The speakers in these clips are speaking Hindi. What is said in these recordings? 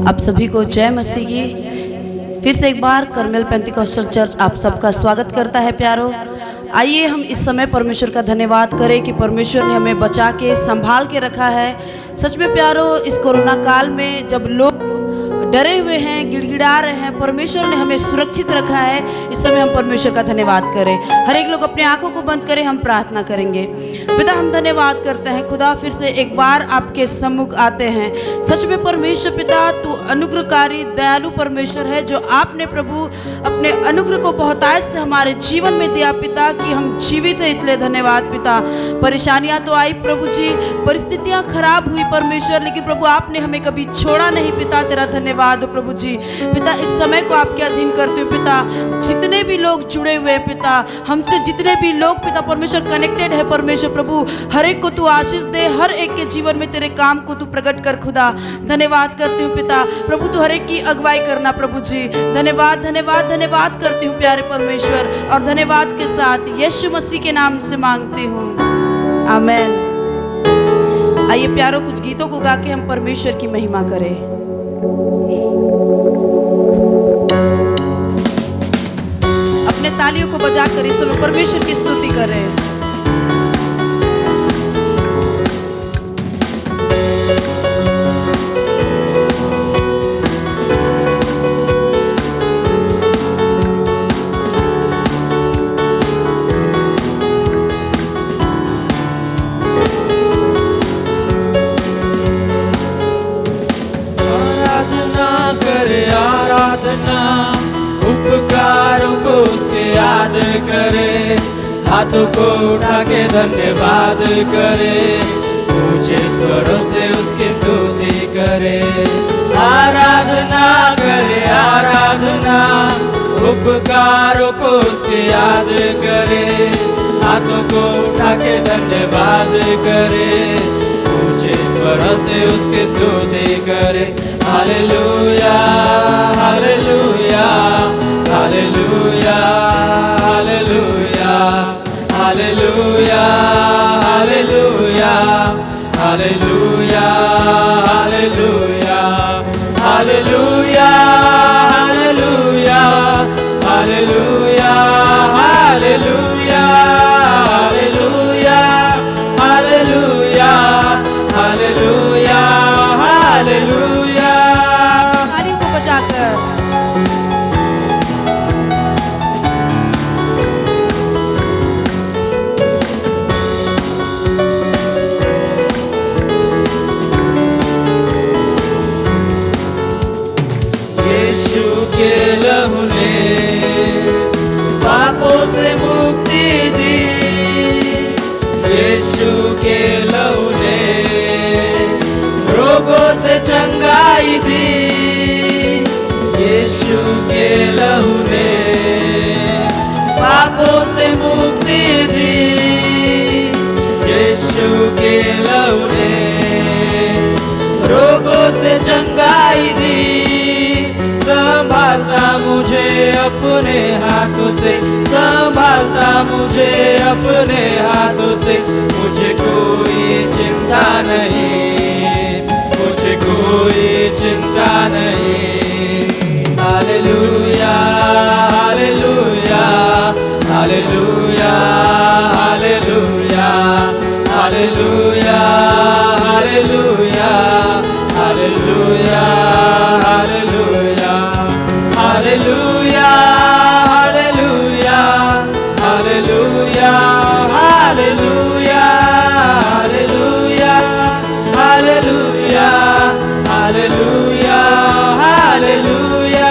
आप सभी को जय मसीह की। फिर से एक बार कर्मेल पेंटिकॉस्टल चर्च आप सबका स्वागत करता है प्यारो। आइए हम इस समय परमेश्वर का धन्यवाद करें कि परमेश्वर ने हमें बचा के संभाल के रखा है। सच में प्यारो, इस कोरोना काल में जब लोग डरे हुए हैं, गिड़गिड़ा रहे हैं, परमेश्वर ने हमें सुरक्षित रखा है। इस समय हम परमेश्वर का धन्यवाद करें। हर एक लोग अपने आंखों को बंद करें, हम प्रार्थना करेंगे। पिता, हम धन्यवाद करते हैं खुदा, फिर से एक बार आपके सम्मुख आते हैं। सच में परमेश्वर पिता, तू अनुग्रहकारी दयालु परमेश्वर है, जो आपने प्रभु अपने अनुग्रह को बहुतायत से हमारे जीवन में दिया पिता, कि हम जीवित है, इसलिए धन्यवाद पिता। परेशानियां तो आई प्रभु जी, परिस्थितियां खराब हुई परमेश्वर, लेकिन प्रभु आपने हमें कभी छोड़ा नहीं पिता। तेरा धन्यवाद हो प्रभु जी। पिता, इस समय को आपके अधीन करते हो पिता। जितने भी लोग जुड़े हुए हैं पिता, हमसे जितने भी लोग पिता परमेश्वर कनेक्टेड है परमेश्वर प्रभु, हर एक को तू आशीष दे, हर एक के जीवन में तेरे काम को तू प्रकट कर खुदा। धन्यवाद करती हूँ पिता प्रभु, तू हर एक की अगुवाई करना प्रभु जी। धन्यवाद धन्यवाद धन्यवाद करती हूँ प्यारे परमेश्वर, और धन्यवाद के साथ यीशु मसीह के नाम से मांगती हूँ, आमेन। आइए प्यारो, कुछ गीतों को गा के हम परमेश्वर की महिमा करें। अपने तालियों को बजाकर इस समय परमेश्वर की स्तुति करें। उपकारों को उसके याद करे, हाथों को उठा के धन्यवाद करे, ऊंचे स्वरों से उसकी स्तुति करे। आराधना करे आराधना, उपकारों को उसके याद करे, हाथों को उठा के धन्यवाद करे, ऊंचे स्वरों से उसकी स्तुति करे। Hallelujah hallelujah hallelujah hallelujah hallelujah hallelujah hallelujah hallelujah hallelujah hallelujah hallelujah hallelujah hallelujah hallelujah hallelujah. तालियों को बजाकर यीशु के लहू ने पापों से मुक्ति दी, यीशु के लहू ने रोगों से चंगाई दी, यीशु के लहू ने पापों से मुक्ति दी, यीशु के लहू ने रोगों से चंगाई दी। संभालता मुझे अपने हाथों से, संभालता मुझे अपने हाथों से, मुझे कोई चिंता नहीं, मुझे कोई चिंता नहीं। Hallelujah hallelujah hallelujah hallelujah hallelujah hallelujah hallelujah hallelujah hallelujah hallelujah hallelujah hallelujah hallelujah hallelujah hallelujah.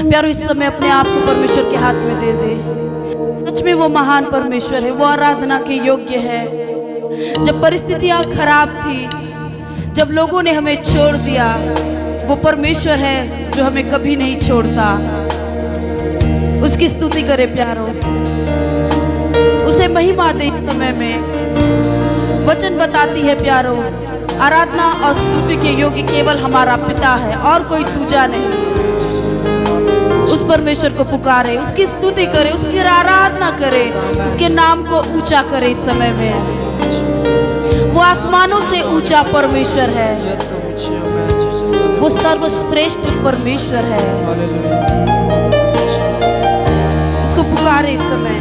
प्यारो इस समय अपने आप को परमेश्वर के हाथ में दे दे। सच में वो महान परमेश्वर है, वो आराधना के योग्य है। जब परिस्थितियां खराब थी, जब लोगों ने हमें छोड़ दिया, वो परमेश्वर है जो हमें कभी नहीं छोड़ता। उसकी स्तुति करे प्यारो, उसे महिमा दे। इस समय में वचन बताती है प्यारो, आराधना और स्तुति के योग्य केवल हमारा पिता है और कोई दूजा नहीं। उस परमेश्वर को पुकारे, उसकी स्तुति करे, उसकी आराधना करे, उसके नाम को ऊंचा करे। इस समय में वो आसमानों से ऊंचा परमेश्वर है, वो सर्वश्रेष्ठ परमेश्वर है। उसको पुकारे इस समय।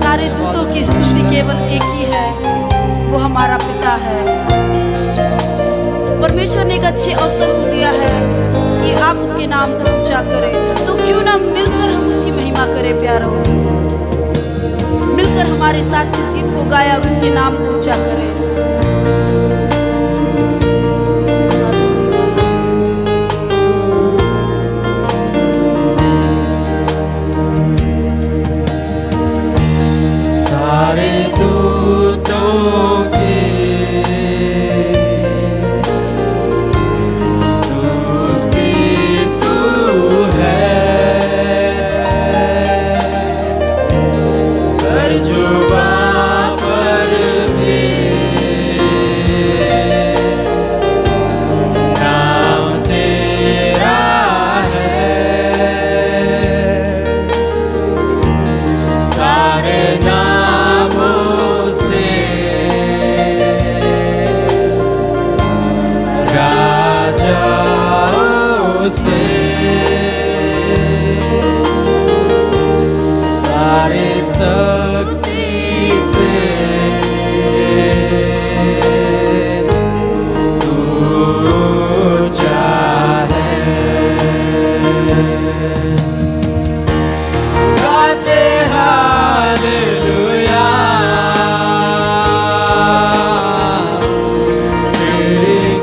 सारे दूतों की स्तुति केवल एक ही है, वो हमारा पिता है। परमेश्वर ने एक अच्छे अवसर को दिया है कि आप उसके नाम को ऊंचा करें, तो क्यों ना मिलकर हम उसकी महिमा करें प्यारों। मिलकर हमारे साथ इस गीत को गाया, उसके नाम को ऊंचा करें।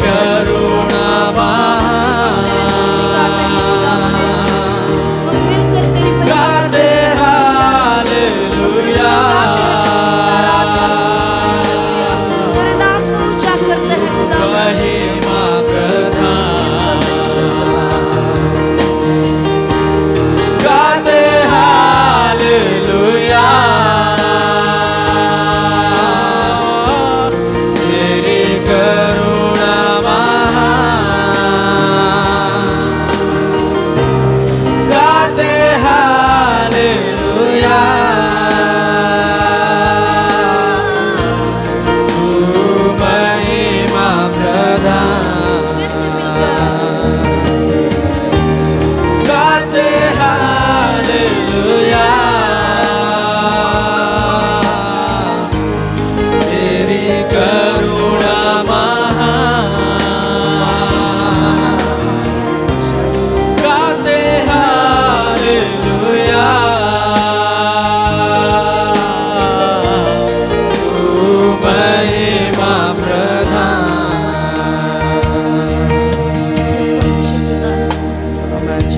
करुणा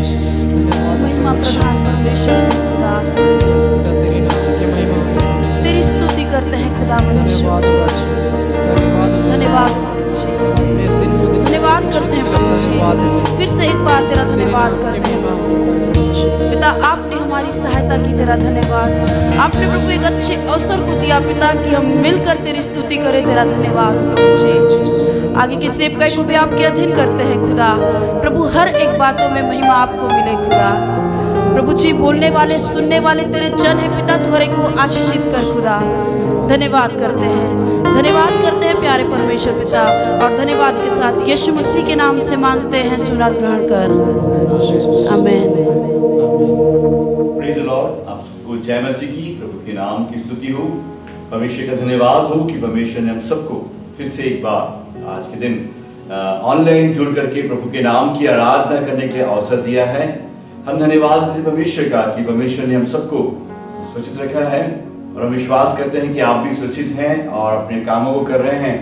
महिमा प्रधान परमेश्वर खुदा, पिता तेरे नाम की महिमा हो। तेरी स्तुति करते हैं खुदा परमेश्वर। धन्यवाद प्रभु, धन्यवाद धन्यवाद अपने इस दिन को देखने धन्यवाद करते हैं प्रभु जी। फिर से एक बार तेरा धन्यवाद करते हैं पिता, आपने हमारी सहायता की, तेरा धन्यवाद। आपने प्रभु एक अच्छे अवसर को दिया पिता कि हम मिलकर तेरी स्तुति करें, तेरा धन्यवाद प्रभु जी। आगे की सेवकाई को भी आपके अधीन करते हैं खुदा। प्रभु हर एक बातों में महिमा आपको मिले खुदा। प्रभु जी बोलने वाले सुनने वाले तेरे जन है पिता, तू हर एक को आशीषित कर खुदा। धन्यवाद करते हैं, धन्यवाद करते हैं प्यारे परमेश्वर पिता, और धन्यवाद के साथ यीशु मसीह के नाम से मांगते हैं, सुना ग्रहण कर, आमीन। Praise the Lord. आप सबको जय मसीह की, प्रभु के नाम की स्तुति हो। परमेश्वर का धन्यवाद हो कि परमेश्वर ने हम सबको फिर से एक बार आज के दिन ऑनलाइन जुड़ करके प्रभु के नाम की आराधना करने के लिए अवसर दिया है। हम धन्यवाद देते हैं परमेश्वर का कि परमेश्वर ने हम सबको सुरक्षित रखा है, और हम विश्वास करते हैं कि आप भी सुरक्षित हैं और अपने कामों को कर रहे हैं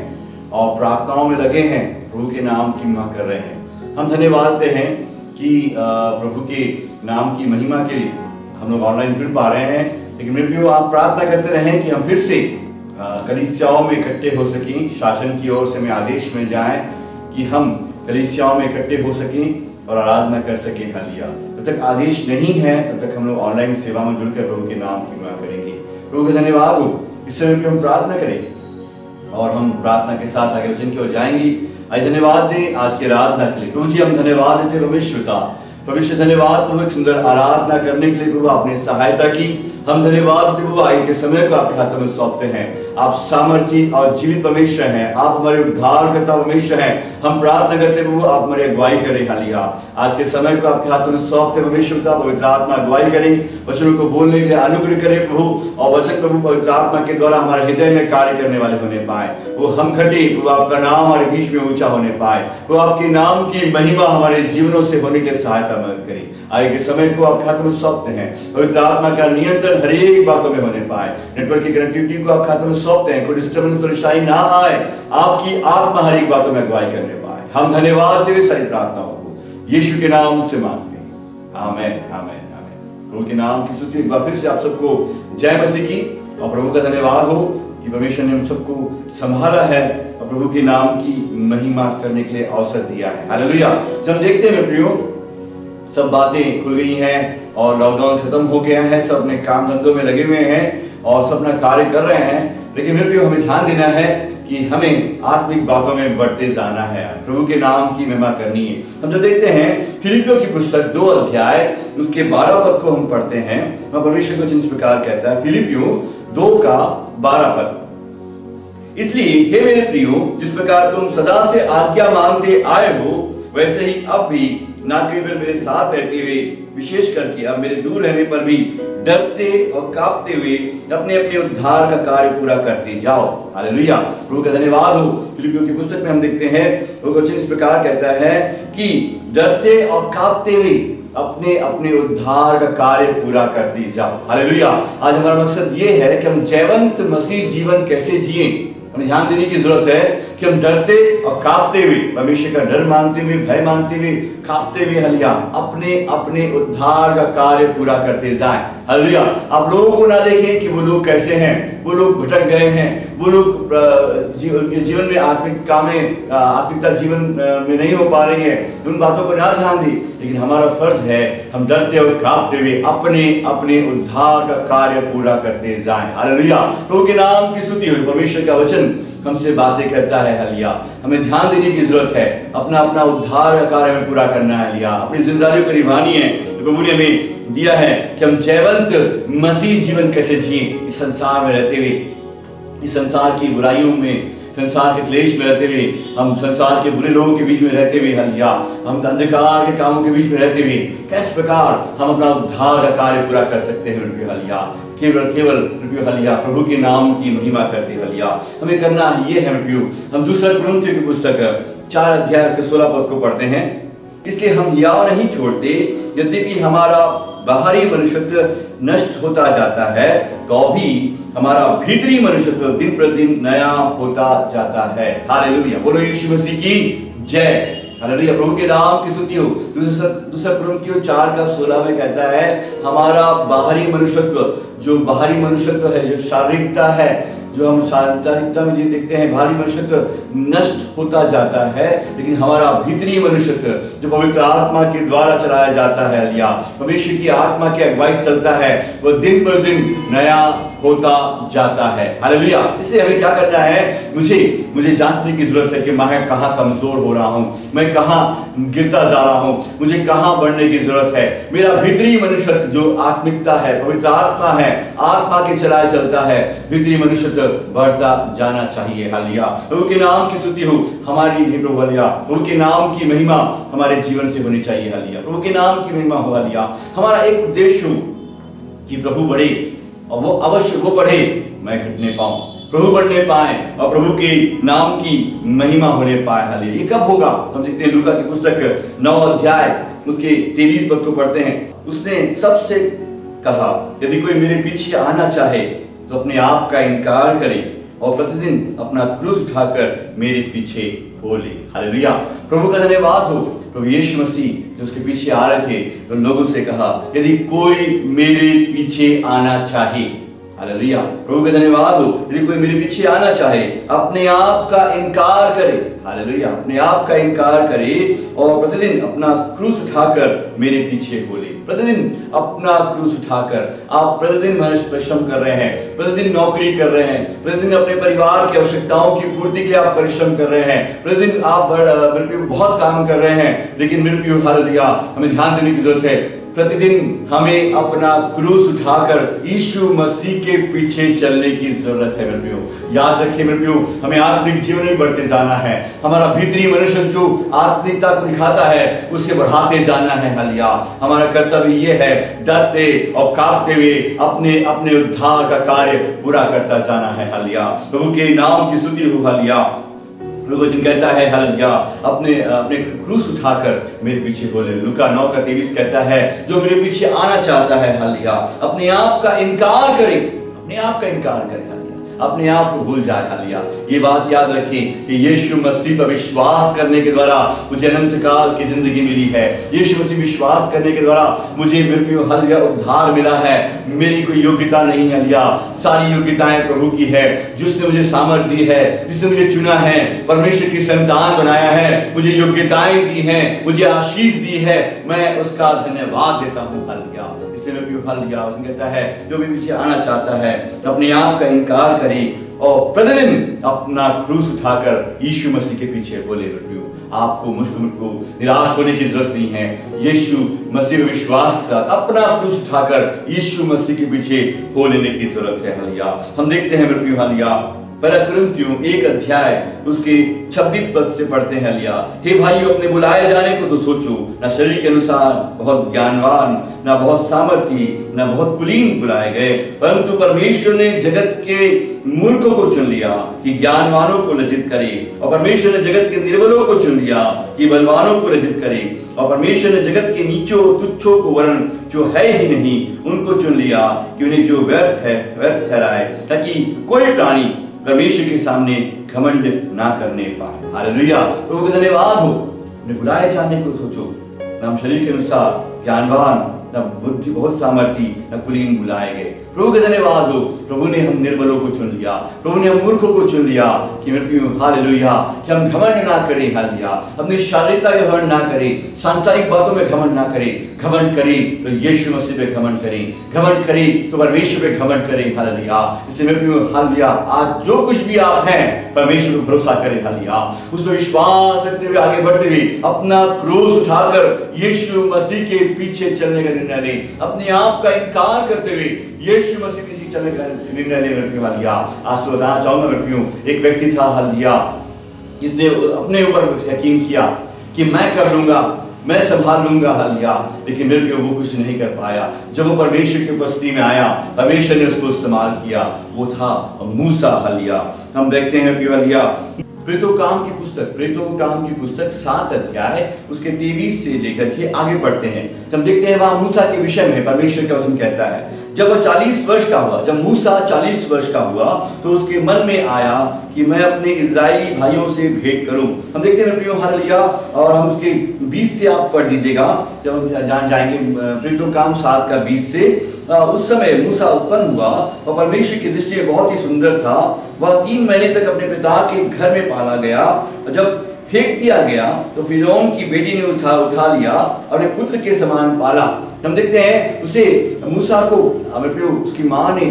और प्रार्थनाओं में लगे हैं, प्रभु के नाम की महिमा कर रहे हैं। हम धन्यवाद देते हैं कि प्रभु के नाम की महिमा के लिए हम लोग ऑनलाइन जुड़ पा रहे हैं। लेकिन मेरे प्रियो, आप प्रार्थना करते रहें कि हम फिर से कलीसियाओं में इकट्ठे हो सकें। शासन की ओर से हमें आदेश मिल जाए कि हम कलीसियाओं में इकट्ठे हो सकें और आराधना कर सकें। हालिया जब तक आदेश नहीं है तब तक हम लोग ऑनलाइन सेवा में जुड़कर प्रभु के नाम की महिमा करेंगे। प्रभु का धन्यवाद हो। इस समय पे हम प्रार्थना करें और हम प्रार्थना के साथ आगे वचन की ओर जाएंगे। आज धन्यवाद दें आज की आराधना के लिए। प्रभु जी हम धन्यवाद देते परमेश्वर का। परमेश्वर धन्यवाद प्रभु, एक सुंदर आराधना करने के लिए प्रभु आपने सहायता की। हम धन्यवाद देते प्रभु, आगे के समय को आपके हाथों में सौंपते हैं। आप सामर्थी और जीवित परमेश्वर हैं, आप हमारे उद्धारकर्ता परमेश्वर हैं। हम प्रार्थना करते प्रभु आप हमारी अगुवाई करें। हालिया आज के समय को आपके हाथों में सौंपते परमेश्वर का, पवित्र आत्मा अगुवाई करें, वचनों को बोलने के लिए अनुग्रह करें प्रभु, और वचन प्रभु पवित्र आत्मा के द्वारा हमारे हृदय में कार्य करने वाले होने पाए। वो हम घटे प्रभु, आपका नाम हमारे बीच में ऊंचा होने पाए। वो आपके नाम की महिमा हमारे जीवनों से होने के सहायता मदद करें। आगे के समय को आपके हाथों में सौंपते हैं। पवित्र आत्मा का नियंत्रण हर एक बातों में होने पाए। नेटवर्क की कनेक्टिविटी को आपके हाथों में सौंपते हैं। कोई डिस्टर्बेंस परेशानी ना आए, आपकी आत्मा हर एक बातों में अगुवाई करने पाए। हम धन्यवाद देते सारी प्रार्थनाओं को यीशु के नाम से मांगते हैं, आमीन आमीन आमीन। प्रभु के नाम की स्तुति। एक बार फिर से आप सबको जय मसीह की, और प्रभु का धन्यवाद हो कि परमेश्वर ने हम सबको संभाला है और प्रभु के नाम की महिमा करने के लिए अवसर दिया है। हालेलुया। जब हम देखते हैं मेरे प्रियो, सब बातें खुल गई हैं और लॉकडाउन खत्म हो गया है, सब अपने काम धंधों में लगे हुए हैं और सब अपना कार्य कर रहे हैं। लेकिन मेरे प्रियो, हमें ध्यान देना है कि हमें आत्मिक बातों में बढ़ते जाना है, प्रभु के नाम की महिमा करनी है। हम जो देखते हैं फिलिपियों की पुस्तक 2 अध्याय उसके 12 पद को हम पढ़ते हैं। परमेश्वर कुछ इस प्रकार कहता है, फिलिपियों 2 का 12 पद। इसलिए हे मेरे प्रियो, जिस प्रकार तुम सदा से आज्ञा मांगते आए हो, वैसे ही अब भी ना केवल मेरे साथ रहते हुए, विशेष करके अब मेरे दूर रहने पर भी डरते और कांपते हुए अपने अपने उद्धार का कार्य पूरा करते जाओ। हालेलुया। प्रभु का धन्यवाद हो। फिलिपियों की पुस्तक में हम देखते हैं वो वचन इस प्रकार कहता है कि डरते और कांपते हुए अपने अपने उद्धार का कार्य पूरा करते जाओ। हालेलुया। आज हमारा मकसद ये है कि हम जयवंत मसीह जीवन कैसे जिए। हमें ध्यान देने की जरूरत है कि हम डरते और कांपते हुए, परमेश्वर का डर मानते हुए, भय मानते हुए, कांपते हुए हालेलुया अपने अपने उद्धार का कार्य पूरा करते जाएं। हालेलुया। आप लोगों को ना देखें कि वो लोग कैसे हैं, वो लोग भटक गए हैं, वो लोग उनके जीवन में आत्मिकता जीवन में नहीं हो पा रही है, उन बातों को ना ध्यान दी। लेकिन हमारा फर्ज है हम डरते और कांपते हुए अपने अपने उद्धार का कार्य पूरा करते जाएं। हालेलुया। प्रभु के नाम की स्तुति हो। परमेश्वर का वचन हमसे बातें करता है। हालेलुया। हमें ध्यान देने की जरूरत है, अपना अपना उद्धार का कार्य हमें पूरा करना है। हालेलुया। अपनी जिम्मेदारियों को निभानी है। प्रभु ने हमें दिया है कि हम जयवंत मसीह जीवन कैसे जिए इस संसार में रहते हुए, इस संसार की बुराइयों में, संसार के क्लेश में रहते हुए, हम संसार के बुरे लोगों के बीच में रहते हुए, हालेलुया हम अंधकार के कामों के बीच में रहते हुए किस प्रकार हम अपना उद्धार का कार्य पूरा कर सकते हैं। हालेलुया। केवल हालेलुया प्रभु के नाम की महिमा करते। हालेलुया हमें करना ये है। हम 2 कुरिन्थियों की पुस्तक 4 अध्याय उसके 16 पद को पढ़ते हैं। इसलिए हम हियाव नहीं छोड़ते, यद्यपि हमारा बाहरी मनुष्यत्व नष्ट होता जाता है, तो भी हमारा भीतरी मनुष्यत्व दिन प्रतिदिन नया होता जाता है। हालेलुया। बोलो यीशु मसीह की जय। हालेलुया, प्रभु के नाम की स्तुति हो। दूसरा कुरिन्थियों 4:16 में कहता है, हमारा बाहरी मनुष्यत्व, जो बाहरी मनुष्यत्व है, जो शारीरिकता है, जो हम शारीरिकता में जो देखते हैं, भारी मनुष्यत्व नष्ट होता जाता है, लेकिन हमारा भीतरी मनुष्यत्व जो पवित्र आत्मा के द्वारा चलाया जाता है, हालेलुया, परमेश्वर की आत्मा की अगुवाई से चलता है, वो दिन पर दिन नया होता जाता है। हालेलुया, इसलिए हमें क्या करना है, मुझे जांचने की जरूरत है कि मैं कहाँ कमजोर हो रहा हूँ, मैं कहाँ गिरता जा रहा हूँ, मुझे कहाँ बढ़ने की जरूरत है। मेरा भीतरी मनुष्यत्व जो आत्मिकता है, पवित्र आत्मा है, आत्मा के चलाए चलता है, भीतरी मनुष्यत्व बढ़ता जाना चाहिए। हालेलुया, प्रभु के नाम की स्तुति हो। हमारी प्रभु, हालेलुया, प्रभु के नाम की महिमा हमारे जीवन से होनी चाहिए। हालेलुया, प्रभु के नाम की महिमा हो। हालेलुया, हमारा एक उद्देश्य हो कि प्रभु बढ़े और वो अवश्य वो बढ़े, मैं घटने पाऊं, प्रभु बढ़ने पाए और प्रभु के नाम की महिमा होने पाए। हालेलुया, ये कब होगा? हम देखते हैं लूका की पुस्तक 9 अध्याय उसके 23 पद को पढ़ते हैं। उसने सबसे कहा, यदि कोई मेरे पीछे आना चाहे तो अपने आप का इनकार करे और प्रतिदिन अपना क्रूस उठाकर मेरे पीछे हो ले। हालेलुया, प्रभु का धन्यवाद हो। प्रभु यीशु मसीह जो उसके पीछे आ रहे थे, तो लोगों से कहा, यदि कोई मेरे पीछे आना चाहे, हालेलुया, प्रभु का धन्यवाद हो, यदि कोई मेरे पीछे आना चाहे, अपने आप का इनकार करे, हालेलुया, अपने आप का इनकार करे और प्रतिदिन अपना क्रूस उठाकर मेरे पीछे हो ले। प्रतिदिन अपना क्रूस उठाकर, आप प्रतिदिन परिश्रम कर रहे हैं, प्रतिदिन नौकरी कर रहे हैं, प्रतिदिन अपने परिवार की आवश्यकताओं की पूर्ति के लिए आप परिश्रम कर रहे हैं, प्रतिदिन आप बहुत काम कर रहे हैं, लेकिन मेरे प्रिय, हालेलुया, हमें ध्यान देने की जरूरत है, प्रतिदिन हमें अपना क्रूस उठाकर यीशु मसीह के पीछे चलने की जरूरत है। मेरे प्रियो, याद रखिए मेरे प्रियो, हमें आत्मिक जीवन में बढ़ते जाना है। हमारा भीतरी मनुष्य जो आत्मिकता को दिखाता है, उसे बढ़ाते जाना है। हालेलुया, हमारा कर्तव्य ये है, डरते और कांपते हुए अपने अपने उद्धार का कार्य पूरा करता जाना है। हालेलुया, प्रभु के नाम की स्तुति हो। हालेलुया, प्रभु वचन कहता है, हालेलुया, अपने क्रूस उठाकर मेरे पीछे हो ले। लूका 9:23 कहता है, जो मेरे पीछे आना चाहता है, हालेलुया, अपने आप का इनकार करे, अपने आप का इनकार करे, हालेलुया, अपने आप को भूल जाए। हालेलुया, ये बात याद रखें कि यीशु मसीह पर विश्वास करने के द्वारा मुझे अनंत काल की जिंदगी मिली है। यीशु मसीह विश्वास करने के द्वारा मुझे, मेरे प्रिय, हालेलुया, उद्धार मिला है। मेरी कोई योग्यता नहीं, हालेलुया, सारी योग्यताएं प्रभु की है, जिसने मुझे सामर्थ्य दी है, जिसने मुझे चुना है, परमेश्वर की संतान बनाया है, मुझे योग्यताएं दी हैं, मुझे आशीष दी है, मैं उसका धन्यवाद देता हूँ। हालेलुया, इससे मैं प्रिय, हालेलुया, उसने कहता है, जो भी पीछे आना चाहता है अपने आप का इनकार करे और प्रतिदिन अपना क्रूस उठाकर यीशु मसीह के पीछे बोले। आपको मुझको निराश होने की जरूरत नहीं है। यीशु मसीह में विश्वास के साथ अपना क्रूस उठाकर यीशु मसीह के पीछे हो लेने की जरूरत है। हालेलुया, हम देखते हैं मेरे प्रिय, हालेलुया, पहला कुरिन्थियों 1 अध्याय उसके 26 पद से पढ़ते हैं। हालेलुया, हे भाइयों, अपने बुलाए जाने को तो सोचो, ना शरीर के अनुसार बहुत ज्ञानवान, ना बहुत सामर्थी, ना बहुत कुलीन बुलाए गए, परंतु परमेश्वर ने जगत के मूर्खों को चुन लिया कि ज्ञानवानों को लज्जित करे, और परमेश्वर ने जगत के निर्बलों को चुन लिया कि बलवानों को लज्जित करे, और परमेश्वर ने जगत के नीचों तुच्छों को, वरन जो है ही नहीं, उनको चुन लिया कि उन्हें जो व्यर्थ है व्यर्थ ठहराए, ताकि कोई प्राणी परमेश्वर के सामने घमंड ना करने पाए। हालेलुया, प्रभु का धन्यवाद हो। अपने बुलाए जाने को सोचो, ना शरीर के अनुसार ज्ञानवान, ना बुद्धि बहुत सामर्थी, ना कुलीन बुलाए गए। प्रभु का धन्यवाद हो। प्रभु ने हम निर्बलों को चुन लिया, प्रभु ने हम मूर्खों को चुन लिया कि हालेलुया, कि हम घमंड ना करें। हालेलुया, अपनी शारीरिकता के घमंड ना करें, सांसारिक बातों में घमंड ना करें। घमंड करें तो यीशु मसीह पे घमंड करें, घमंड करें तो परमेश्वर पे घमंड करें। हालेलुया, इससे मेरे प्रिय, हालेलुया, आज जो कुछ भी आप हैं, परमेश्वर पर भरोसा करें। हालेलुया, उस पर विश्वास रखते हुए आगे बढ़ते हुए अपना क्रूस उठाकर यीशु मसीह के पीछे चलने का निर्णय लें। अपने आप का इनकार करते हुए यीशु मसीह के पीछे चलने का निर्णय ले। हालेलुया, आज तो बताना चाहूंगा मेरे प्रियो, एक व्यक्ति था, हालेलुया, जिसने अपने ऊपर यकीन किया कि मैं कर लूंगा, मैं संभाल लूंगा। हालेलुया, लेकिन मेरे प्रियो, वो कुछ नहीं कर पाया। जब वो परमेश्वर की उपस्थिति में आया, परमेश्वर ने उसको इस्तेमाल किया। वो था मूसा। हालेलुया, हम देखते हैं प्रियो, हालेलुया, प्रेरितों काम की पुस्तक 7 अध्याय उसके 23 से लेकर के आगे पढ़ते हैं। हम देखते हैं वहां मूसा के विषय में परमेश्वर का वचन कहता है, जब वह 40 वर्ष का हुआ, जब मूसा 40 वर्ष का हुआ तो उसके मन में आया कि मैं अपने इजरायली भाइयों से भेंट करूं। हम देखते हैं प्रियो हालेलुया, और हम उसके 20 से आप पढ़ दीजिएगा, जब हम जान जाएंगे प्रेरितों काम 7 का 20 से। उस समय मूसा उत्पन्न हुआ और परमेश्वर की दृष्टि में बहुत ही सुंदर था। वह 3 महीने तक अपने पिता के घर में पाला गया। जब फेंक दिया गया तो फिरौन की बेटी ने उठा लिया और एक पुत्र के समान पाला। हम देखते हैं उसे मूसा को उसकी माँ ने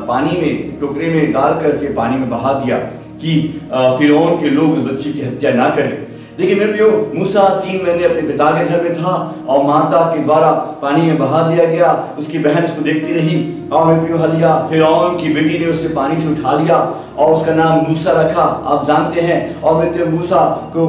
पानी में टोकरे में डाल करके पानी में बहा दिया कि फिरौन के लोग उस बच्चे की हत्या ना करें। लेकिन मेरे प्रियो, मूसा 3 महीने अपने पिता के घर में था और माता के द्वारा पानी में बहा दिया गया। उसकी बहन उसको देखती रही और मेरे प्रियो हालेलुया, फिरौन की बेटी ने उससे पानी से उठा लिया और उसका नाम मूसा रखा, आप जानते हैं। और मेरे प्रियो, मूसा को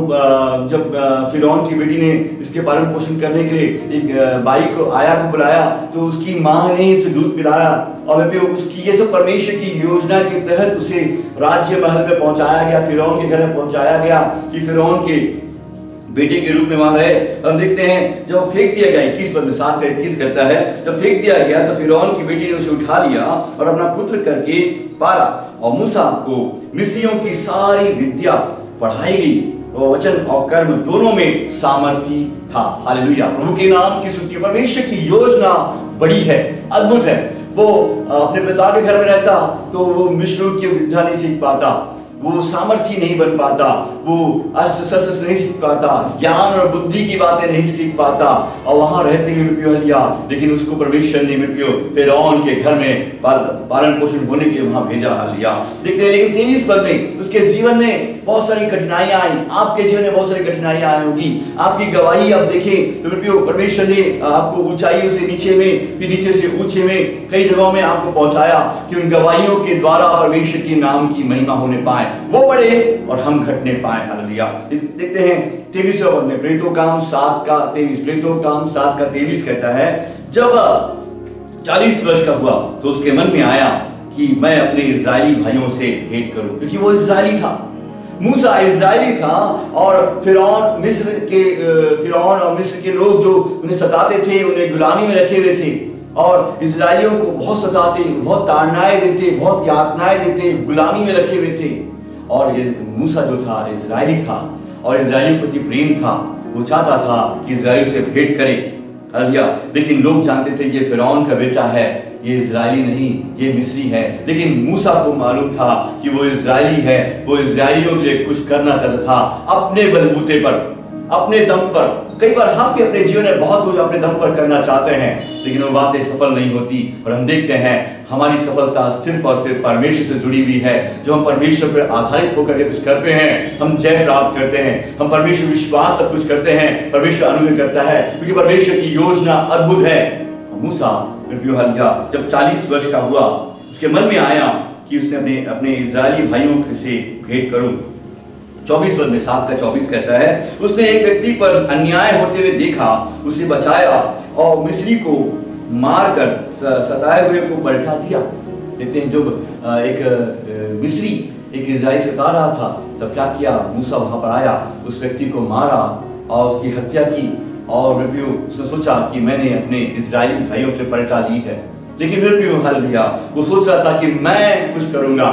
जब फिरौन की बेटी ने इसके पालन पोषण करने के लिए एक बाई को आया को बुलाया तो उसकी माँ ने इसे दूध पिलाया। और मेरे प्रियो, उसकी ये सब परमेश्वर की योजना के तहत उसे राज्य महल में पहुंचाया गया, फिरौन के घर में पहुंचाया गया कि फिरौन के बेटे के रूप में वहां रहे। हम देखते हैं जब फेंक दिया गया, 21 पद में 7 का 21 कहता है, जब फेंक दिया गया तो फिरौन की बेटी ने उसे उठा लिया और अपना पुत्र करके पाला। और मूसा को मिस्रियों की सारी विद्या पढ़ाई गई और वचन और कर्म दोनों में सामर्थ्य था। हालेलुया, प्रभु के नाम की स्तुति। परमेश्वर की योजना बड़ी है, अद्भुत है। वो अपने पिता के घर में रहता तो वो मिस्रियों की विद्या नहीं सीख पाता, वो सामर्थ्य नहीं बन पाता, वो अस्त्र शस्त्र नहीं सीख पाता, ज्ञान और बुद्धि की बातें नहीं सीख पाता और वहां रहते हुए लिया। लेकिन उसको परमेश्वर ने फिरौन के घर में पालन पोषण होने के लिए वहां भेजा लिया। देखते हैं लेकिन 23 पद में उसके जीवन में बहुत सारी कठिनाइयां आई। आपके जीवन में बहुत सारी कठिनाइयां आई होगी। आपकी गवाही आप देखें तो परमेश्वर ने आपको ऊंचाइयों से नीचे में, फिर नीचे से ऊंचे में कई जगहों में आपको पहुंचाया कि उन गवाहियों के द्वारा परमेश्वर के नाम की महिमा होने पाए, वो बढ़े और हम घटने पाए। हालेलुया। देखते हैं 23वें पद में प्रेरितों काम 7 का 23, प्रेरितों काम 7 का 23 कहता है, जब 40 वर्ष का हुआ तो उसके मन में आया कि मैं अपने इजरायली भाइयों से भेंट करूं, क्योंकि वो इजरायली था। मूसा इजरायली था और फिरौन और मिस्र के लोग जो उन्हें सताते थे, उन्हें गुलामी में रखे हुए थे और इजरायलियों को बहुत सताते, बहुत ताड़नाएं देते, बहुत यातनाएं देते, गुलामी में रखे हुए थे। और मूसा जो था इजरायली था और इजरायलियों के प्रति प्रेम था, वो चाहता था कि इजराइल से भेंट करे। हालेलुया। लेकिन लोग जानते थे ये फिरौन का बेटा है, ये इजरायली नहीं, ये मिस्री है। लेकिन मूसा को मालूम था कि वो इजरायली है, वो इजरायलियों के लिए कुछ करना चाहता था अपने बलबूते पर, अपने दम पर। कई बार हम भी अपने जीवन में बहुत कुछ अपने दम पर करना चाहते हैं, लेकिन वो बातें सफल नहीं होती। और हम देखते हैं हमारी सफलता सिर्फ और सिर्फ परमेश्वर से जुड़ी हुई है। जब हम परमेश्वर पर आधारित होकर के कुछ करते हैं, हम जय प्राप्त करते हैं। हम परमेश्वर विश्वास सब कुछ करते हैं, परमेश्वर अनुग्रह करता है, क्योंकि परमेश्वर की योजना अद्भुत है। मूसा जब 40 वर्ष का हुआ, उसके मन में आया कि उसने अपने इजरायली भाइयों से भेंट करूं। 24 पद में 7 का 24 कहता है, उसने एक व्यक्ति पर अन्याय होते हुए देखा, उसे बचाया और मिस्री को मारकर सताए हुए को पलटा दिया। देखते हैं जब एक मिस्री एक इजराइल सता रहा था, तब क्या किया, मूसा वहां पर आया, उस व्यक्ति को मारा और उसकी हत्या की। और उसने सोचा कि मैंने अपने इजरायली भाइयों के पलटा ली है। लेकिन हालेलुया, वो सोच रहा था कि मैं कुछ करूंगा,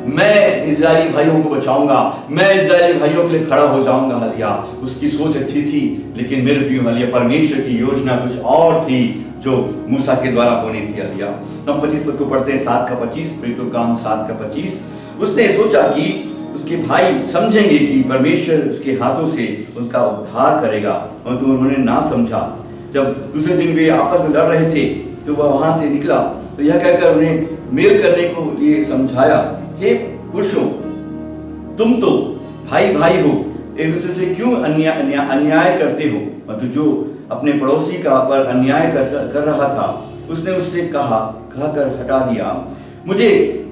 मैं इजरायली भाइयों को बचाऊंगा, मैं इजरायली भाइयों के लिए खड़ा हो जाऊंगा। हालेलुया, उसकी सोच अच्छी थी, लेकिन मेरे प्रियो हालेलुया, परमेश्वर की योजना कुछ और थी जो मूसा के द्वारा होनी थी। हालेलुया। हम 25 पद को पढ़ते हैं, 7 का 25, प्रेरितों काम 7 का 25। उसने सोचा कि उसके भाई समझेंगे कि परमेश्वर उसके हाथों से उसका उद्धार करेगा, परंतु उन्होंने ना समझा। जब दूसरे दिन वे आपस में लड़ रहे थे तो वह वहां से निकला तो यह कहकर उन्हें मेल करने को लिए समझाया, हे पुरुषों, तुम तो भाई भाई हो, एक दूसरे से क्यों अन्याय करते हो। मतलब जो अपने पड़ोसी का पर अन्याय कर रहा था, उसने उससे कहकर हटा दिया, मुझे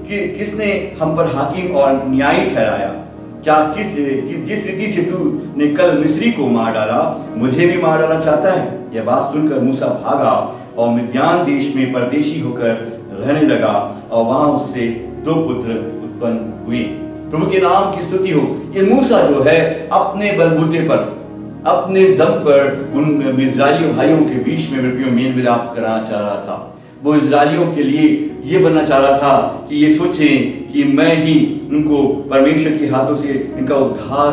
किसने हम पर हाकिम और न्यायी ठहराया। क्या जिस रीति से तूने कल मिस्री को मार डाला, मुझे भी मार डालना चाहता है। यह बात सुनकर मूसा भागा और मिद्यान देश में परदेशी होकर रहने लगा और वहां उससे 2 पुत्र उत्पन्न हुए। प्रभु के नाम की स्तुति हो। ये मूसा जो है अपने बलबूते पर, अपने दम पर उन इजरायली भाइयों के बीच में मेरे प्रियो मेल मिलाप कराना चाह रहा था। वो इजरायलियों के लिए ये बनना चाह रहा था कि ये सोचें कि मैं ही उनको परमेश्वर के हाथों से इनका उद्धार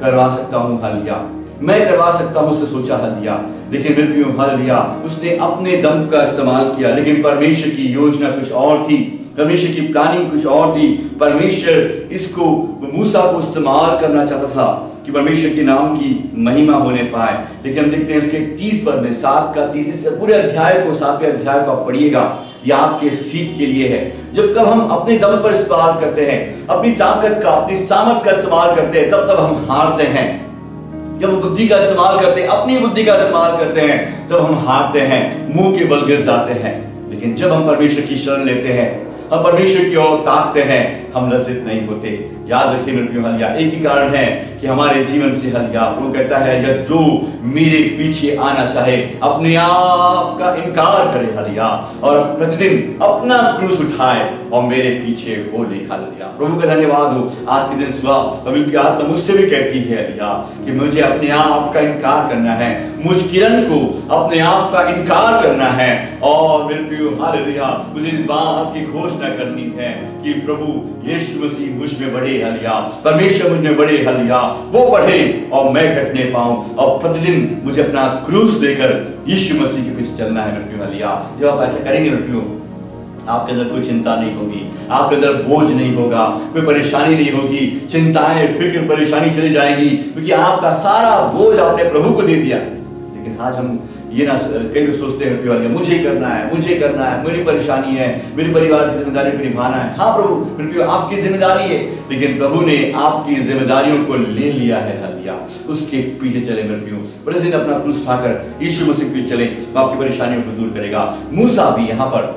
करवा सकता हूँ। हालेलुया, मैं करवा सकता हूँ, उससे सोचा। हालेलुया, लेकिन मेरे प्रियो हालेलुया, उसने अपने दम का इस्तेमाल किया, लेकिन परमेश्वर की योजना कुछ और थी, परमेश्वर की प्लानिंग कुछ और थी। परमेश्वर इसको मूसा को इस्तेमाल करना चाहता था कि परमेश्वर के नाम की महिमा होने पाए। लेकिन हम देखते हैं इसके 30 पद में, 7 का 30, इस पूरे अध्याय को, 7वें अध्याय को आप पढ़िएगा, यह आपके सीख के लिए है। जब कब हम अपने दम पर इस्तेमाल करते हैं, अपनी ताकत का, अपनी सामर्थ का इस्तेमाल करते हैं, तब हम हारते हैं। जब हम बुद्धि का इस्तेमाल करते हैं, अपनी बुद्धि का इस्तेमाल करते हैं, तब हम हारते हैं, मुंह के बल गिर जाते हैं। लेकिन जब हम परमेश्वर की शरण लेते हैं, हम परमेश्वर की ओर ताकते हैं, हम लज्जित नहीं होते। याद रखिए मेरे प्रियो हालेलुया, एक ही कारण है कि हमारे जीवन से हालेलुया वो कहता है, या जो मेरे पीछे आना चाहे अपने आप का इनकार करे हालेलुया, और प्रतिदिन अपना क्रूस उठाए और मेरे पीछे बोले। हालेलुया, प्रभु का धन्यवाद हो। आज के दिन सुबह पवित्र की आत्मा मुझसे भी कहती है हालेलुया कि मुझे अपने आप का इनकार करना है, मुझ किरण को अपने आप का इनकार करना है। और मेरे प्रियो हालेलुया, मुझे इस बात की घोषणा करनी है कि प्रभु यीशु मसीह मुझ में बढ़े हालेलुया, परमेश्वर मुझ में बढ़े हालेलुया, वो बढ़े और मैं घटने पाऊं, और प्रतिदिन मुझे अपना क्रूस लेकर यीशु मसीह के पीछे चलना है मेरे प्रियो हालेलुया। जब आप ऐसा करेंगे मेरे प्रियो, आपके अंदर कोई चिंता नहीं होगी, आपके अंदर बोझ नहीं होगा, कोई परेशानी नहीं होगी, चिंताएं, फिक्र, परेशानी चली जाएगी, क्योंकि आपका सारा बोझ आपने प्रभु को दे दिया। लेकिन आज हम ये ना, कई लोग सोचते हैं मुझे करना है, मुझे करना है, मेरी परेशानी है, मेरे परिवार की जिम्मेदारी को निभाना है। हाँ प्रभु, फिर आपकी जिम्मेदारी है, लेकिन प्रभु ने आपकी जिम्मेदारियों को ले लिया है हालेलुया, उसके पीछे चले मेरे प्रियो। प्रतिदिन अपना क्रूस उठाकर यीशु मसीह के पीछे चले, वो आपकी परेशानियों को दूर करेगा। मूसा भी यहाँ पर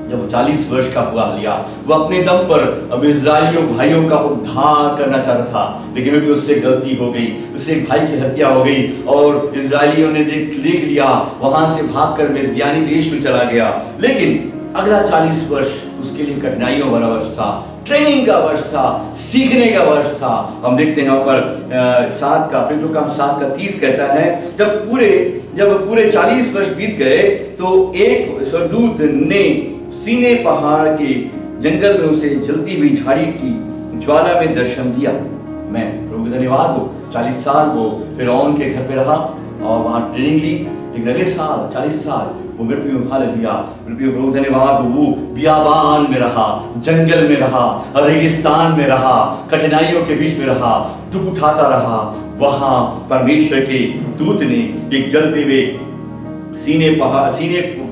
जब वो 40 वर्ष का हुआ हालेलुया, वो अपने दम पर अब इजरायलियों भाइयों का उद्धार करना चाहता था, लेकिन भी उससे गलती हो गई, उससे एक भाई की हत्या हो गई, और इजरायलियों ने देख लिया, वहां से भागकर मिद्यानी देश में चला गया। लेकिन अगला 40 वर्ष उसके लिए कठिनाइयों वाला वर्ष था, ट्रेनिंग का वर्ष था, सीखने का वर्ष था। हम देखते हैं वहां पर 7 का 30 कहता है, जब पूरे 40 वर्ष बीत गए तो एक स्वर्गदूत ने सीने पहाड़ के जंगल में उसे जलती हुई झाड़ी की ज्वाला में दर्शन दिया। मैं प्रभु का धन्यवाद हो, 40 साल वो फिरौन के घर पे रहा और वहां ट्रेनिंग ली, लेकिन अगले साल 40 साल वो मेरे प्रियो हालेलुया, मेरे प्रियो प्रभु धन्यवाद हो, वो बियाबान में रहा, जंगल में रहा, रेगिस्तान में रहा, कठिनाइयों के बीच में रहा, दुख उठाता रहा। वहां परमेश्वर के दूत ने एक जलते हुए सीने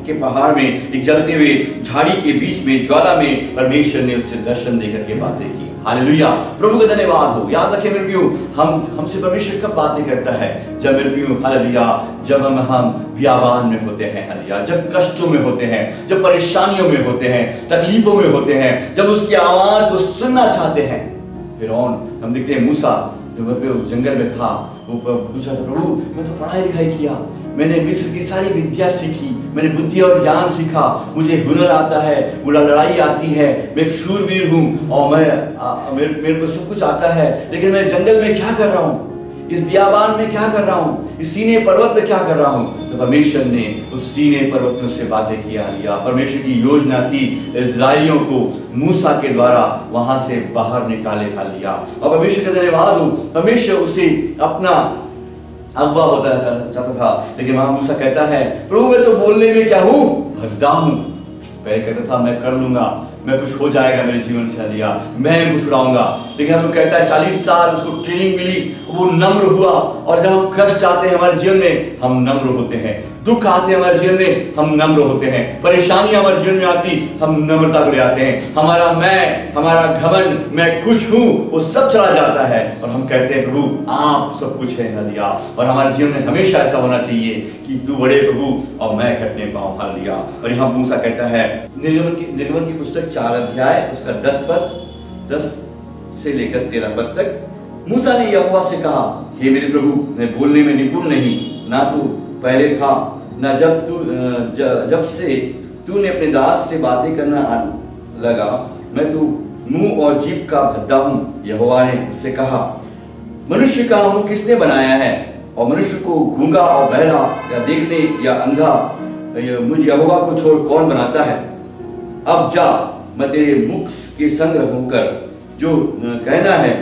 के पहाड़ में, एक जलते हुए झाड़ी के बीच में, ज्वाला में परमेश्वर ने उससे दर्शन देकर के बातें की। हालेलुया, प्रभु का धन्यवाद हो। याद रखें मेरे प्रियो, हमसे परमेश्वर कब बातें करता है? जब मेरे प्रियो हालेलुया, जब हम बियाबान में होते हैं हालेलुया, जब कष्टों में होते हैं, जब परेशानियों में होते हैं, तकलीफों में होते हैं, जब उसकी आवाज को सुनना चाहते हैं। फिरौन, हम देखते हैं मूसा जो उस जंगल में था, वो पूछा था, प्रभु मैं तो पढ़ाई लिखाई किया, मैंने मिस्र की सारी विद्या सीखी, मैंने बुद्धि और ज्ञान सीखा, मुझे हुनर आता है, मुझे लड़ाई आती है, मैं एक शूरवीर हूँ और मेरे को सब कुछ आता है, लेकिन मैं जंगल में क्या कर रहा हूँ, इस बियाबान में क्या कर रहा हूँ, इस सीने पर्वत में क्या कर रहा हूँ? तो परमेश्वर ने उस सीने पर्वत में उससे बातें किया हालेलुया। परमेश्वर की योजना थी इजराइलियों को मूसा के द्वारा वहां से बाहर निकाले हालेलुया। और परमेश्वर का धन्यवाद हो, परमेश्वर उसे अपना अगवा होता चाहता था, लेकिन वहां मूसा कहता है, प्रभु मैं तो बोलने में क्या हूँ, भगदा हूँ। पहले कहता था मैं कर लूंगा, मैं कुछ हो जाएगा मेरे जीवन से हालेलुया, मैं कुछ उड़ाऊंगा, लेकिन हम लोग कहता है 40 साल उसको ट्रेनिंग मिली, वो नम्र हुआ। और जब हम कष्ट आते हैं हमारे जीवन में, हम नम्र होते हैं, दुख आते हैं हमारे जीवन में, हम नम्र होते हैं, परेशानियां हमारे जीवन में आती, हम नम्रता को ले आते हैं। हमारा मैं, हमारा घमंड, मैं कुछ हूँ, वो सब चला जाता है और हम कहते हैं प्रभु आप सब कुछ है हालेलुया। और हमारे जीवन में हमेशा ऐसा होना चाहिए कि तू बड़े प्रभु और मैं घटने पाऊं हालेलुया। और यहाँ मूसा कहता है, निर्गमन की पुस्तक 4 अध्याय उसका 10 से लेकर 13 पद तक, मूसा ने यहोवा से कहा, हे मेरे प्रभु मैं बोलने में निपुण नहीं, ना तू पहले था, ना जब से तूने अपने दास से बातें करना लगा, मैं तू मुंह और जीभ का भद्दा हूँ। यहोवा ने उससे कहा, मनुष्य का मुंह किसने बनाया है? और मनुष्य को गूंगा और बहरा या देखने या अंधा मुझ यहोवा को छोड़ कौन बनाता है। अब जा, मैं तेरे मुख के संग होकर जो कहना है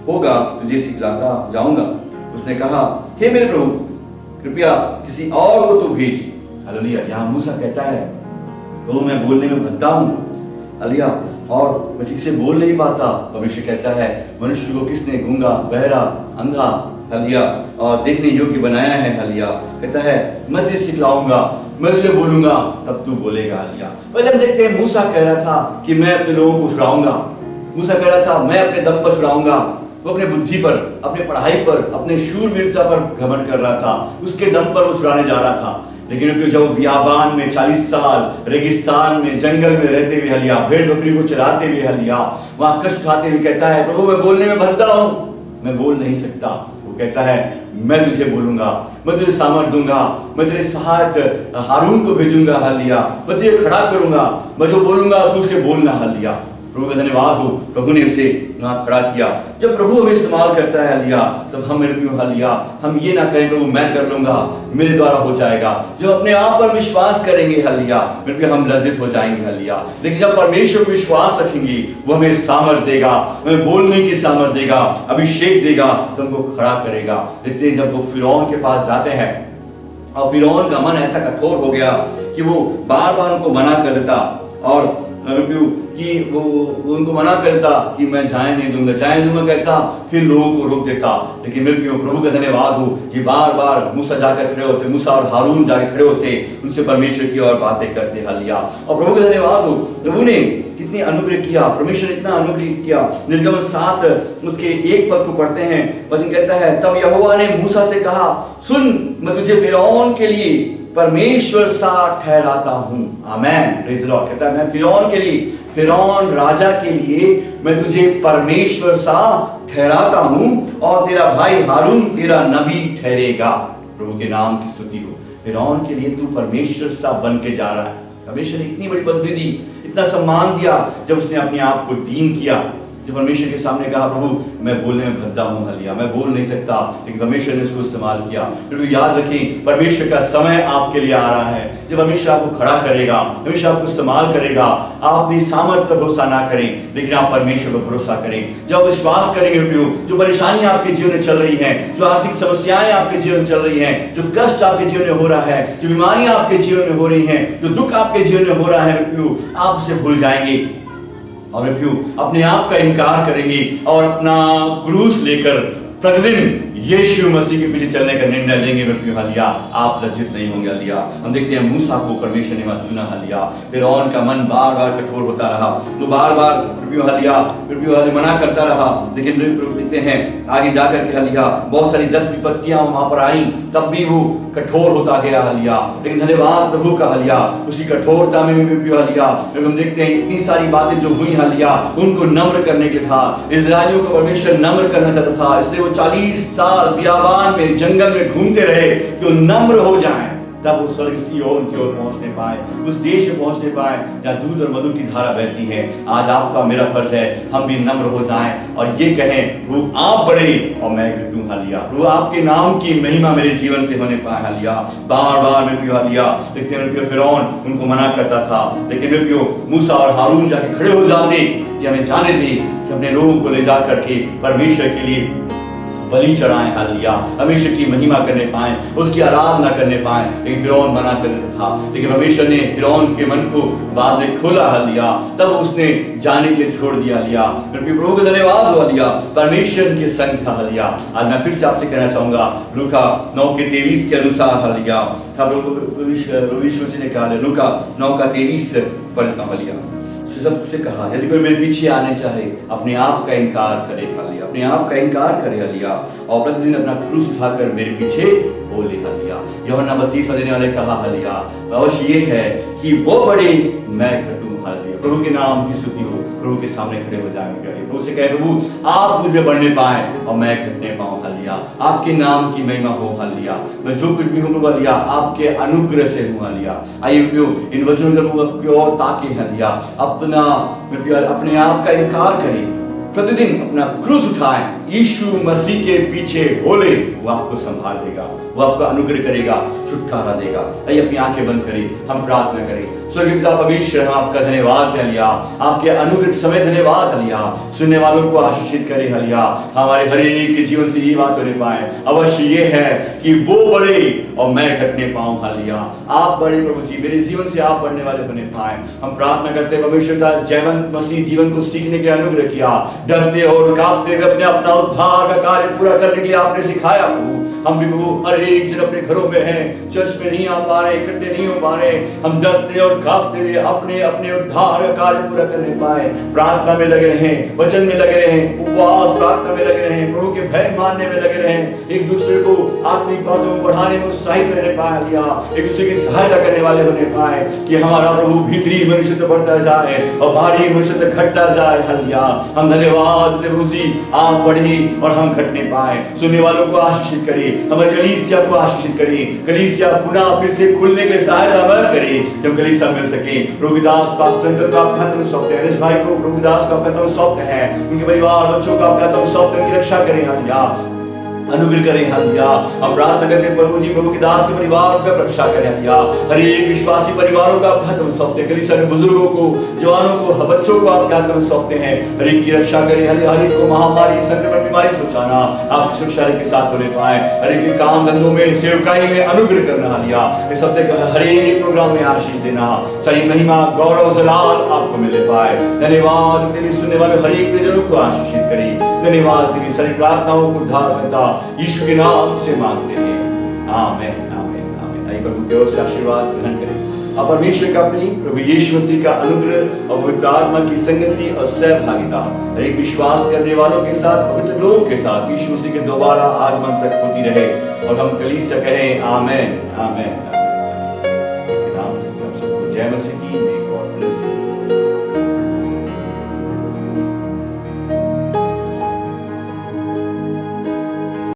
होगा तुझे सिखलाता जाऊंगा। उसने कहा, हे मेरे प्रभु, कृपया किसी और को तो भेज। हालेलुया। यहाँ मूसा कहता है, वो मैं बोलने में भद्दा हूँ, हालेलुया, और मैं ठीक से बोल नहीं पाता। परमेश्वर कहता है, मनुष्य को किसने गूंगा, बहरा, अंधा, हालेलुया, और देखने योग्य बनाया है। हालेलुया। कहता है, मैं तुझे सिखलाऊंगा, मैं तुझे बोलूंगा, तब तू बोलेगा। हालेलुया। पहले हम देखते हैं, मूसा कह रहा था कि मैं अपने लोगों को छुड़ाऊंगा। मूसा कह रहा था, मैं अपने दम पर छुड़ाऊंगा। वो अपने बुद्धि पर, अपने पढ़ाई पर, अपने शूरवीरता पर घमंड कर रहा था, उसके दम पर वो छुड़ाने जा रहा था। लेकिन जब बियाबान में 40 साल रेगिस्तान में जंगल में रहते हुए, हालेलुया, भेड़ बकरी को चराते हुए, हालेलुया, वहां कष्ट उठाते हुए कहता है, प्रभु मैं बोलने में भद्दा हूं, मैं बोल नहीं सकता। वो कहता है, मैं तुझे बोलूंगा, मैं तुझे सामर्थ दूंगा, मैं तेरे सहायक हारून को भेजूंगा। हालेलुया। मैं तुझे खड़ा करूंगा, मैं जो बोलूंगा तू उसे बोलना। हालेलुया। प्रभु का धन्यवाद हो, प्रभु ने उसे वहां खड़ा किया। जब प्रभु हमें इस्तेमाल करता है, हालेलुया, तब हम हालेलुया, हम ये ना कहें प्रभु मैं कर लूंगा, मेरे द्वारा हो जाएगा। जब अपने आप पर विश्वास करेंगे, हालेलुया, फिर हम लज्जित हो जाएंगे। हालेलुया। लेकिन जब परमेश्वर पर विश्वास रखेंगे, वो हमें सामर्थ देगा, हमें बोलने की सामर्थ देगा, अभिषेक देगा, तो हमको खड़ा करेगा। देखते हैं, जब वो फिरौन के पास जाते हैं और फिरौन का मन ऐसा कठोर हो गया कि वो बार बार उनको मना कर देता, और कि वो उनको मना करता कि मैं जाने नहीं दूंगा, जाने दूंगा कहता, फिर लोगों को रोक देता। लेकिन मेरे प्रियो, प्रभु का धन्यवाद हो कि बार बार मूसा जाकर खड़े होते, मूसा और हारून जाकर खड़े होते, उनसे परमेश्वर की और बातें करते। हालेलुया। और प्रभु का धन्यवाद हो, प्रभु ने कितनी अनुग्रह किया, परमेश्वर ने इतना अनुग्रह किया। निर्गमन 7 उसके 1 पद को पढ़ते हैं, वचन कहता है, तब यहोवा ने मूसा से कहा, सुन, मैं तुझे फिरौन के लिए परमेश्वर सा ठहराता हूं। आमेन, प्रेज द लॉर्ड। कहता है, मैं फिरौन के लिए, फिरौन राजा के लिए मैं तुझे परमेश्वर सा ठहराता हूं, और तेरा भाई हारून तेरा नबी ठहरेगा। प्रभु के नाम की स्तुति हो। फिरौन के लिए तू परमेश्वर सा बन के जा रहा है। परमेश्वर ने इतनी बड़ी पदवी दी, इतना सम्मान दिया, जब उसने अपने आप को दीन किया, जब परमेश्वर के सामने कहा, प्रभु मैं बोलने में भद्दा हूं, हालेलुया, मैं बोल नहीं सकता, लेकिन परमेश्वर ने उसको इस्तेमाल किया। फिर याद रखें, परमेश्वर का समय आपके लिए आ रहा है, जब परमेश्वर आपको खड़ा करेगा, परमेश्वर आपको इस्तेमाल करेगा। आप अपनी सामर्थ्य पर भरोसा ना करें, लेकिन आप परमेश्वर पर भरोसा करें। जब विश्वास करेंगे, जो परेशानियां आपके जीवन में चल रही हैं, जो आर्थिक समस्याएं आपके जीवन में चल रही हैं, जो कष्ट आपके जीवन में हो रहा है, जो बीमारियां आपके जीवन में हो रही हैं, जो दुख आपके जीवन में हो रहा है, आप उसे भूल जाएंगे और अपने आप का इनकार करेंगे और अपना क्रूस लेकर प्रतिदिन यीशु मसीह के पीछे चलने का निर्णय लेंगे। हालेलुया। आप लज्जित नहीं होंगे। हालेलुया। हम देखते हैं, मूसा को परमेश्वर ने वहां चुना। हालेलुया। फिरौन का मन बार बार कठोर होता रहा, तो बार बार हालेलुया मना करता रहा। लेकिन देखते हैं आगे जाकर के, हालेलुया, बहुत सारी 10 विपत्तियां वहां पर आई, तब भी वो कठोर होता गया। हालेलुया। लेकिन धन्यवाद प्रभु का। हालेलुया। उसी कठोरता में भी हालेलुया, हम देखते हैं इतनी सारी बातें जो हुई, हालेलुया, उनको नम्र करने के था। इस्राएलियों को परमेश्वर नम्र करना चाहता था, इसलिए वो 40 साल बियाबान में, जंगल में घूमते रहे कि वो नम्र हो जाएं, तब वो स्वर्ग की ओर की ओर पहुंचने पाए, उस देश में पहुंचने पाए जहाँ दूध और मधु की धारा बहती है। आज आपका मेरा फर्ज है, हम भी नम्र हो जाएं और ये कहें, प्रभु आप बड़े और मैं घटूं। हालेलुया। प्रभु आपके नाम की महिमा मेरे जीवन से होने पाए। हालेलुया। बार बार मेरे प्रियो, हालेलुया, देखते मेरे प्रियो, फिरौन उनको मना करता था, लेकिन मेरे प्रियो मूसा और हारून जाके खड़े हो जाते कि हमें जाने दी कि अपने लोगों को ले जा करके परमेश्वर के लिए बलि चढ़ाएं। हालेलुया। परमेश्वर की महिमा करने पाए, उसकी आराधना करने पाए, लेकिन फिरौन मना कर देता था। लेकिन परमेश्वर ने फिरौन के मन को बाद में खोला। हालेलुया। तब उसने जाने के लिए छोड़ दिया। हालेलुया। प्रभु का धन्यवाद हो। हालेलुया। परमेश्वर के संग था। हालेलुया। आज मैं फिर से आपसे कहना चाहूंगा, लूका 9:23 के अनुसार, हालेलुया, यीशु मसीह ने कहा, लूका 9:23 पढ़ता हूं। हालेलुया। सबसे कहा, यदि कोई मेरे पीछे आने चाहे, अपने आप का इनकार करे। हालेलुया। अपने आप का इनकार करे। हालेलुया। और प्रतिदिन अपना क्रूस उठाकर मेरे पीछे बोले। हालेलुया। यूहन्ना 32 देने वाले कहा, हालेलुया, अवश्य ये है कि वो बड़े मैं घटूं। हालेलुया। प्रभु के नाम की स्तुति हो। प्रभु के सामने खड़े हो जाएंगे, प्रभु से कहे, प्रभु आप मुझे बढ़ने पाए और मैं घटने पाऊं। हालेलुया। आपके नाम की महिमा हो। हालेलुया। मैं जो कुछ भी हूं प्रभु, हालेलुया, आपके अनुग्रह से हूं। हालेलुया। आइए इन वचनों की ओर ताके। हालेलुया। अपने आप का इनकार करें, प्रतिदिन अपना क्रूस उठाएं यीशु मसीह के पीछे बोले, वो आपको संभाल लेगा, वो आपको अनुग्रह करेगा, छुटकारा देगा। आइए अपनी आंखें बंद करें, हम प्रार्थना करें। स्वर्गीय पिता परमेश्वर, हम आपका धन्यवाद है हलिया, आपके अनुग्रह समय धन्यवाद हलिया। सुनने वालों को आशीषित करें हलिया, हमारे हर एक के जीवन से ये बात होने पाए। अवश्य ये है कि वो बढ़े और मैं घटने पाऊं हलिया। आप बड़े प्रभु जी, मेरे जीवन से आप बढ़ने वाले बने पाए। हम प्रार्थना करते हैं परमेश्वर का जयवंत मसीह जीवन को सीखने के अनुग्रह किया, डरते और कांपते हुए अपने अपना उद्धार का कार्य पूरा करने के लिए आपने सिखाया प्रभु। हम भी प्रभु हर एक जन अपने घरों में हैं, चर्च में नहीं आ पा रहे, इकट्ठे नहीं हो पा रहे, हम डरते और कांपते हुए अपने अपने उद्धार का कार्य पूरा करने पाए। प्रार्थना में लगे रहें, वचन में लगे रहें, उपवास प्रार्थना में लगे रहें, प्रभु के भय मानने में लगे रहें, एक दूसरे को आत्मिक बातों को बढ़ाने में उत्साहित रहने पाए लिया, एक दूसरे की सहायता करने वाले होने पाए कि हमारा प्रभु भीतरी मनुष्य तो बढ़ता जाए और बाहरी मनुष्य तो घटता जाए हलिया। हम धन्यवाद प्रभु जी, आप बढ़े और हम घटने पाए। सुनने वालों को आशीषित करिए, हमारे कलीसिया को आशीषित करिए, कलीसिया पुनः फिर से खुलने के लिए सहायता मदद करिए कि हम कलीसिया मिल सके। प्रभुदास पास्टर को आपके हाथ में सौंपते हैं, हरीश भाई को प्रभुदास को आपके हाथ में सौंपते हैं, उनके परिवार बच्चों को आपके हाथ में सौंपते हैं, उनकी रक्षा करें हलिया, अनुग्रह करें हलिया। हम प्रार्थना करते हैं प्रभु जी, प्रभु के दास के परिवार का रक्षा करें हलिया। हर एक विश्वासी परिवारों का आपके हाथ में सौंपते हैं, कलीसिया के बुजुर्गों को, जवानों को, बच्चों को आपके हाथ में सौंपते हैं। हर एक की रक्षा करें हलिया, हर एक को महामारी संक्रमण बीमारी से बचाना, आपकी सुरक्षा के साथ होने पाए। हर एक के काम धंधों में, सेवकाई में अनुग्रह करना हलिया। इस हफ्ते के हर एक प्रोग्राम में आशीष देना, सारी महिमा गौरव जलाल आपको मिले पाए। धन्यवाद तेरी सुनने वाले हर एक प्रियजनों को आशीषित करें। धन्यवाद तेरी सारी प्रार्थनाओं को उद्धार करता यीशु के नाम से मांगते हैं, आमीन आमीन आमीन। आइए प्रभु की ओर से आशीर्वाद ग्रहण करें। अब परमेश्वर का प्रेम, प्रभु यीशु मसीह का अनुग्रह और पवित्र आत्मा की संगति और सहभागिता हर एक विश्वास करने वालों के साथ, पवित्र लोगों के साथ यीशु मसीह के दोबारा आगमन तक होती रहे। और हम कलीसिया कहें आमीन आमीन आमीन। जय मसीह की।